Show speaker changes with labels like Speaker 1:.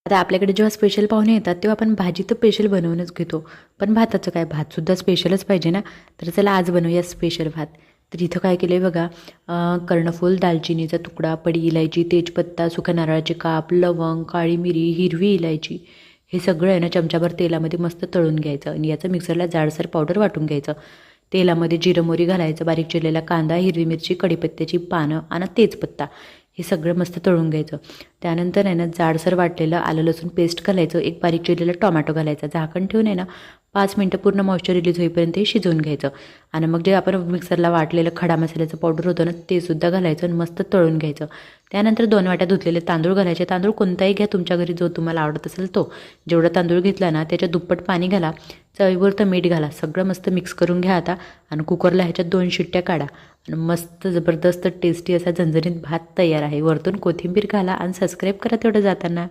Speaker 1: आता आपल्याकडे जेव्हा स्पेशल पाहुणे येतात तेव्हा आपण भाजी तर स्पेशल बनवूनच घेतो, पण भाताचं काय, भातसुद्धा स्पेशलच पाहिजे ना. तर चला आज बनवूया स्पेशल भात. तर इथं काय केलं आहे बघा, कर्णफूल, दालचिनीचा तुकडा, पडी इलायची, तेजपत्ता, सुक्या नारळाचे काप, लवंग, काळी मिरी, हिरवी इलायची, हे सगळं आहे ना चमचाभर तेलामध्ये मस्त तळून घ्यायचं आणि याचं मिक्सरला जाडसर पावडर वाटून घ्यायचं. तेलामध्ये जिरं मोहरी घालायचं, बारीक चिरलेला कांदा, हिरवी मिरची, कढीपत्त्याची पानं आणि तेजपत्ता हे सगळं मस्त तळून घ्यायचं. त्यानंतर आहे ना जाडसर वाटलेलं आलं लसूण पेस्ट घालायचं, एक बारीक चिरलेला टोमॅटो घालायचा, झाकण ठेवून आहे ना 5 मिनटं पूर्ण मॉइश्चर रिलीज होईपर्यंत हे शिजवून घ्यायचं. आणि मग जे आपण मिक्सरला वाटलेलं खडा मसाल्याचं पावडर होतं ना ते सुद्धा घालायचं आणि मस्त तळून घ्यायचं. त्यानंतर 2 वाट्या धुतलेले तांदूळ घालायचे. तांदूळ कोणताही घ्या तुमच्या घरी जो तुम्हाला आवडत असेल तो. जेवढा तांदूळ घेतला ना त्याच्या दुप्पट पाणी घाला, चवीवर तर मीठ घाला, सगळं मस्त मिक्स करून घ्या आता. आणि कुकरला ह्याच्यात 2 शिट्ट्या काढा आणि मस्त जबरदस्त टेस्टी असा झणझणीत भात तयार आहे. वरतून कोथिंबीर घाला आणि सबस्क्राईब करा तेवढं जाताना.